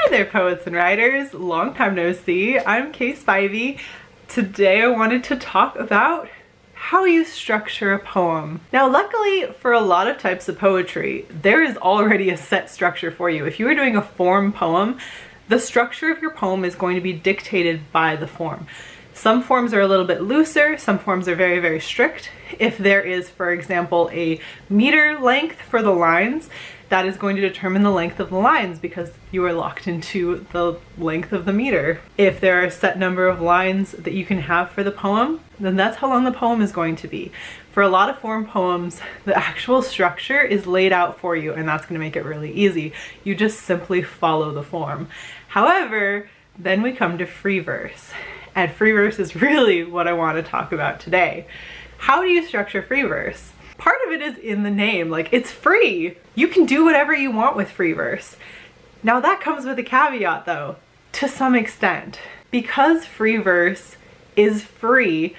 Hi there, poets and writers. Long time no see. I'm Kaye Spivey. Today I wanted to talk about how you structure a poem. Now, luckily for a lot of types of poetry, there is already a set structure for you. If you are doing a form poem, the structure of your poem is going to be dictated by the form. Some forms are a little bit looser, some forms are very, very strict. If there is, for example, a meter length for the lines, that is going to determine the length of the lines because you are locked into the length of the meter. If there are a set number of lines that you can have for the poem, then that's how long the poem is going to be. For a lot of form poems, the actual structure is laid out for you, and that's going to make it really easy. You just simply follow the form. However, then we come to Freeverse. And Freeverse is really what I want to talk about today. How do you structure Freeverse? Part of it is in the name, like it's free. You can do whatever you want with Freeverse. Now that comes with a caveat though, to some extent. Because Freeverse is free,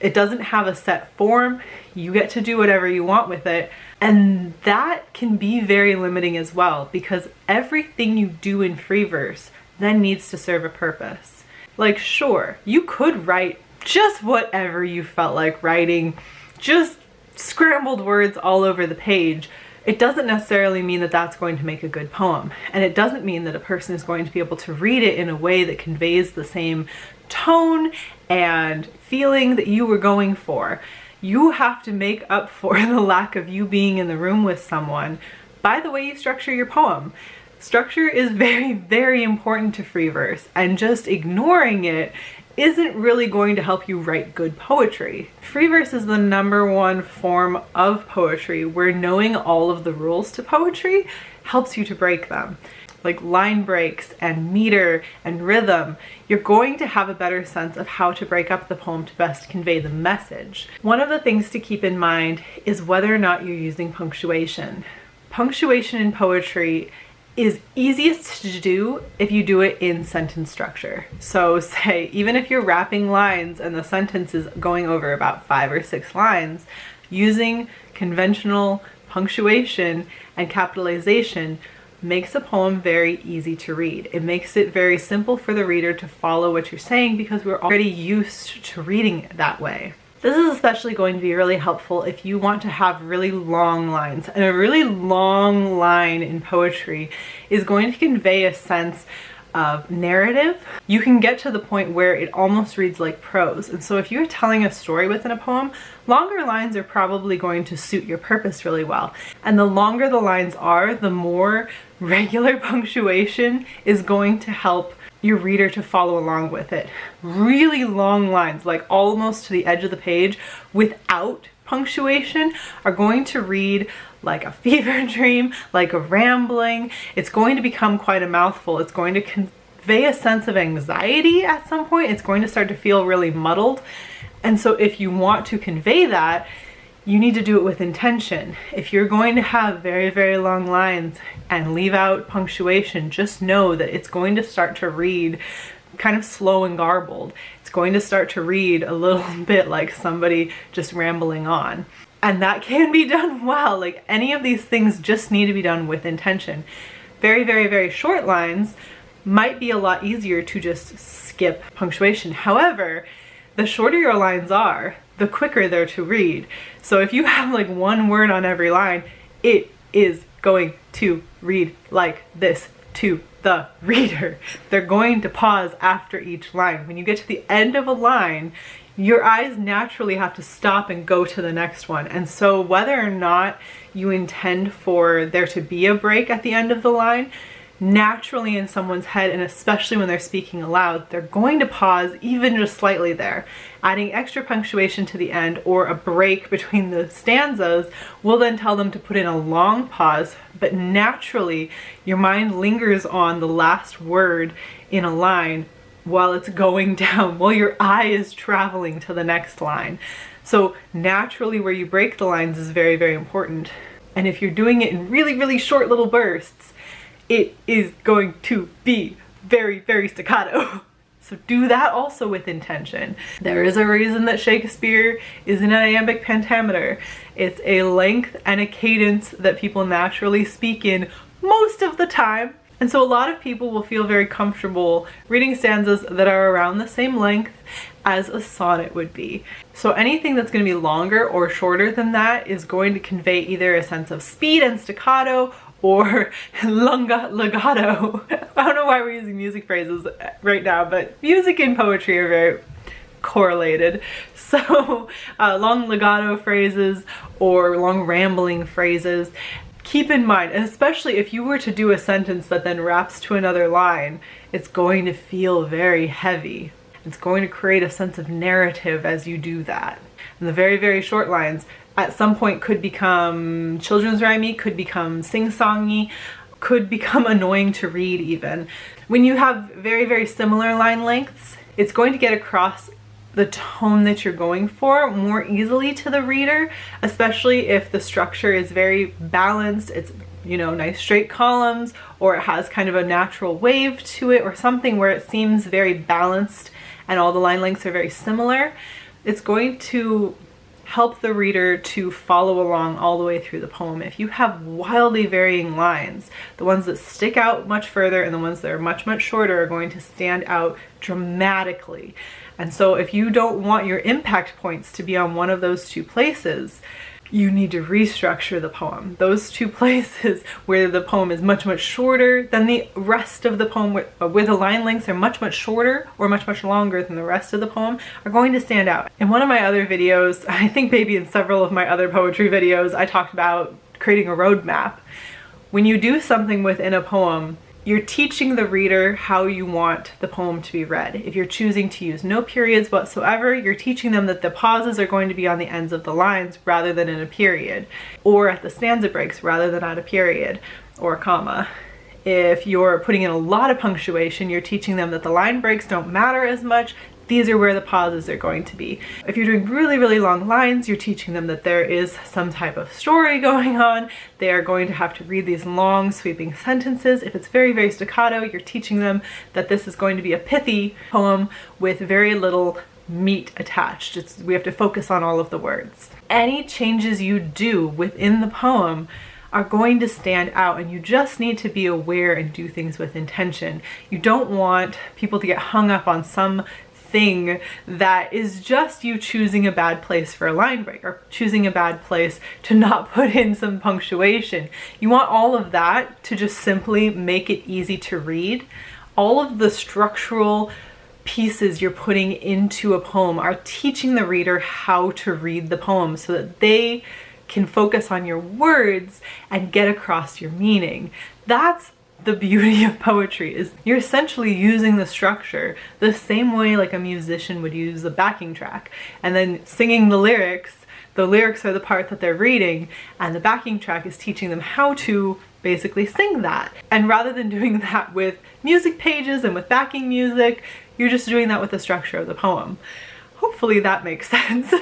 it doesn't have a set form, you get to do whatever you want with it. And that can be very limiting as well, because everything you do in Freeverse then needs to serve a purpose. Like sure, you could write just whatever you felt like writing, just scrambled words all over the page. It doesn't necessarily mean that that's going to make a good poem. And it doesn't mean that a person is going to be able to read it in a way that conveys the same tone and feeling that you were going for. You have to make up for the lack of you being in the room with someone by the way you structure your poem. Structure is very, very important to Freeverse, and just ignoring it isn't really going to help you write good poetry. Freeverse is the #1 form of poetry where knowing all of the rules to poetry helps you to break them. Like line breaks and meter and rhythm, you're going to have a better sense of how to break up the poem to best convey the message. One of the things to keep in mind is whether or not you're using punctuation. Punctuation in poetry is easiest to do if you do it in sentence structure. So say, even if you're wrapping lines and the sentence is going over about 5 or 6 lines, using conventional punctuation and capitalization makes a poem very easy to read. It makes it very simple for the reader to follow what you're saying because we're already used to reading it that way. This is especially going to be really helpful if you want to have really long lines. And a really long line in poetry is going to convey a sense of narrative. You can get to the point where it almost reads like prose. And so if you're telling a story within a poem, longer lines are probably going to suit your purpose really well. And the longer the lines are, the more regular punctuation is going to help your reader to follow along with it. Really long lines, like almost to the edge of the page without punctuation, are going to read like a fever dream, like a rambling. It's going to become quite a mouthful. It's going to convey a sense of anxiety at some point. It's going to start to feel really muddled. And so if you want to convey that, you need to do it with intention. If you're going to have very, very long lines and leave out punctuation, just know that it's going to start to read kind of slow and garbled. It's going to start to read a little bit like somebody just rambling on. And that can be done well. Like any of these things just need to be done with intention. Very, very, very short lines might be a lot easier to just skip punctuation. However, the shorter your lines are, the quicker they're to read. So if you have like one word on every line, it is going to read like this to the reader. They're going to pause after each line. When you get to the end of a line, your eyes naturally have to stop and go to the next one. And so whether or not you intend for there to be a break at the end of the line, naturally in someone's head, and especially when they're speaking aloud, they're going to pause even just slightly there. Adding extra punctuation to the end or a break between the stanzas will then tell them to put in a long pause, but naturally your mind lingers on the last word in a line while it's going down, while your eye is traveling to the next line. So naturally where you break the lines is very, very important. And if you're doing it in really, really short little bursts, it is going to be very, very staccato. So do that also with intention. There is a reason that Shakespeare is an iambic pentameter. It's a length and a cadence that people naturally speak in most of the time. And so a lot of people will feel very comfortable reading stanzas that are around the same length as a sonnet would be. So anything that's going to be longer or shorter than that is going to convey either a sense of speed and staccato or legato. I don't know why we're using music phrases right now, but music and poetry are very correlated. So long legato phrases or long rambling phrases. Keep in mind, especially if you were to do a sentence that then wraps to another line, it's going to feel very heavy. It's going to create a sense of narrative as you do that. And the very, very short lines at some point could become children's rhymey, could become sing-songy, could become annoying to read even. When you have very, very similar line lengths, it's going to get across the tone that you're going for more easily to the reader, especially if the structure is very balanced, it's, you know, nice straight columns, or it has kind of a natural wave to it, or something where it seems very balanced and all the line lengths are very similar. It's going to help the reader to follow along all the way through the poem. If you have wildly varying lines, the ones that stick out much further and the ones that are much, much shorter are going to stand out dramatically. And so if you don't want your impact points to be on one of those two places, you need to restructure the poem. Those two places where the poem is much, much shorter than the rest of the poem, where the line lengths are much, much shorter or much, much longer than the rest of the poem, are going to stand out. In one of my other videos, I think maybe in several of my other poetry videos, I talked about creating a roadmap. When you do something within a poem, you're teaching the reader how you want the poem to be read. If you're choosing to use no periods whatsoever, you're teaching them that the pauses are going to be on the ends of the lines rather than in a period, or at the stanza breaks rather than at a period or a comma. If you're putting in a lot of punctuation, you're teaching them that the line breaks don't matter as much. These are where the pauses are going to be. If you're doing really, really long lines, you're teaching them that there is some type of story going on. They are going to have to read these long, sweeping sentences. If it's very, very staccato, you're teaching them that this is going to be a pithy poem with very little meat attached. We have to focus on all of the words. Any changes you do within the poem are going to stand out, and you just need to be aware and do things with intention. You don't want people to get hung up on some thing that is just you choosing a bad place for a line break or choosing a bad place to not put in some punctuation. You want all of that to just simply make it easy to read. All of the structural pieces you're putting into a poem are teaching the reader how to read the poem so that they can focus on your words and get across your meaning. That's the beauty of poetry, is you're essentially using the structure the same way like a musician would use a backing track, and then singing the lyrics. The lyrics are the part that they're reading, and the backing track is teaching them how to basically sing that. And rather than doing that with music pages and with backing music, you're just doing that with the structure of the poem. Hopefully that makes sense.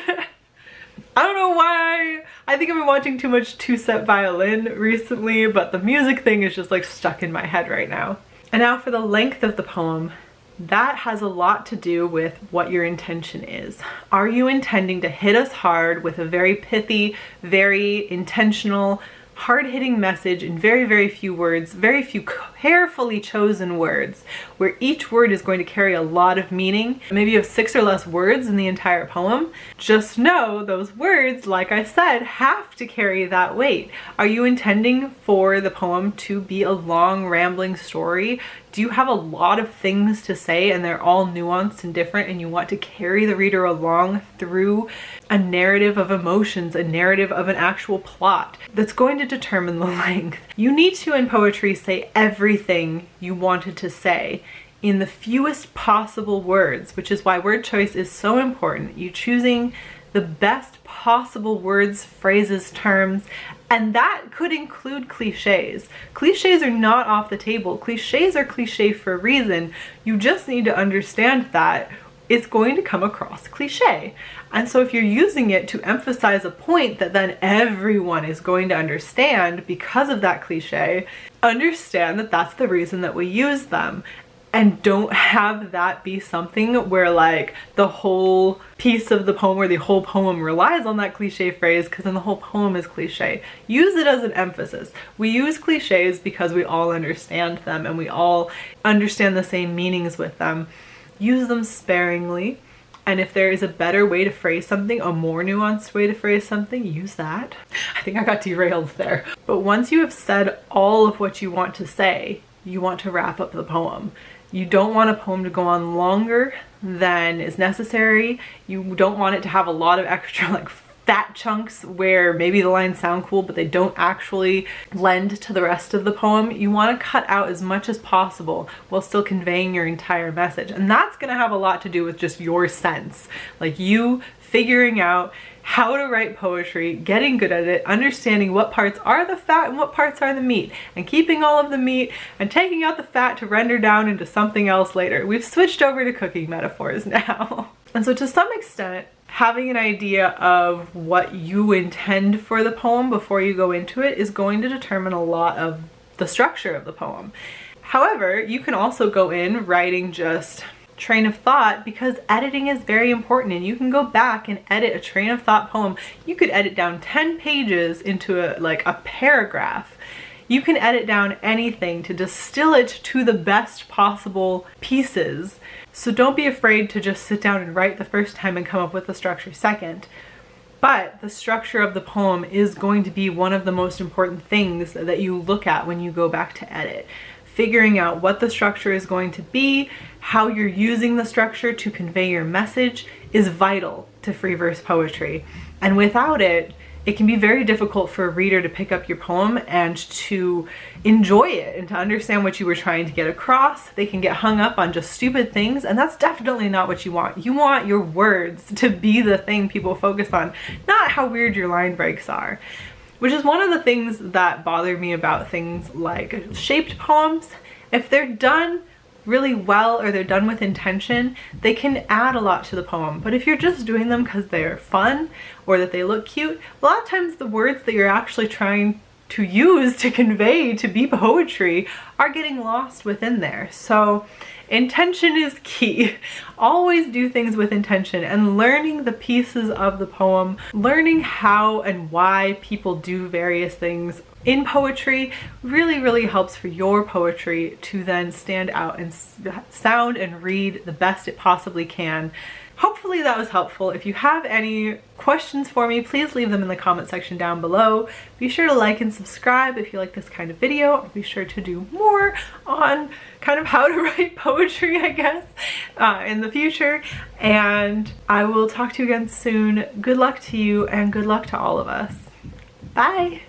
I don't know why. I think I've been watching too much two-step violin recently, but the music thing is just like stuck in my head right now. And now for the length of the poem, that has a lot to do with what your intention is. Are you intending to hit us hard with a very pithy, very intentional, hard-hitting message in very, very few words, very few carefully chosen words, where each word is going to carry a lot of meaning? Maybe you have 6 or less words in the entire poem. Just know those words, like I said, have to carry that weight. Are you intending for the poem to be a long, rambling story? Do you have a lot of things to say and they're all nuanced and different, and you want to carry the reader along through a narrative of emotions, a narrative of an actual plot that's going to determine the length? You need to, in poetry, say everything you wanted to say in the fewest possible words, which is why word choice is so important. You choosing the best possible words, phrases, terms, and that could include cliches. Cliches are not off the table. Cliches are cliche for a reason. You just need to understand that it's going to come across cliche. And so if you're using it to emphasize a point that then everyone is going to understand because of that cliche, understand that that's the reason that we use them. and don't have that be something where like the whole piece of the poem or the whole poem relies on that cliche phrase, because then the whole poem is cliche. Use it as an emphasis. We use cliches because we all understand them and we all understand the same meanings with them. Use them sparingly. And if there is a better way to phrase something, a more nuanced way to phrase something, use that. I think I got derailed there. But once you have said all of what you want to say, you want to wrap up the poem. You don't want a poem to go on longer than is necessary. You don't want it to have a lot of extra like fat chunks where maybe the lines sound cool but they don't actually lend to the rest of the poem. You want to cut out as much as possible while still conveying your entire message. And that's going to have a lot to do with just your sense. Like you figuring out how to write poetry, getting good at it, understanding what parts are the fat and what parts are the meat, and keeping all of the meat and taking out the fat to render down into something else later. We've switched over to cooking metaphors now. And so to some extent, having an idea of what you intend for the poem before you go into it is going to determine a lot of the structure of the poem. However, you can also go in writing just train of thought, because editing is very important, and you can go back and edit a train of thought poem. You could edit down 10 pages into a paragraph. You can edit down anything to distill it to the best possible pieces. So don't be afraid to just sit down and write the first time and come up with the structure second. But the structure of the poem is going to be one of the most important things that you look at when you go back to edit. Figuring out what the structure is going to be, how you're using the structure to convey your message is vital to free verse poetry. And without it, it can be very difficult for a reader to pick up your poem and to enjoy it and to understand what you were trying to get across. They can get hung up on just stupid things, and that's definitely not what you want. You want your words to be the thing people focus on, not how weird your line breaks are. Which is one of the things that bother me about things like shaped poems. If they're done really well or they're done with intention, they can add a lot to the poem. But if you're just doing them because they're fun or that they look cute, a lot of times the words that you're actually trying to use to convey to be poetry are getting lost within there. So intention is key. Always do things with intention, and learning the pieces of the poem, learning how and why people do various things in poetry really helps for your poetry to then stand out and sound and read the best it possibly can. Hopefully that was helpful. If you have any questions for me, please leave them in the comment section down below. Be sure to like and subscribe if you like this kind of video. I'll be sure to do more on kind of how to write poetry, I guess, in the future. And I will talk to you again soon. Good luck to you, and good luck to all of us. Bye!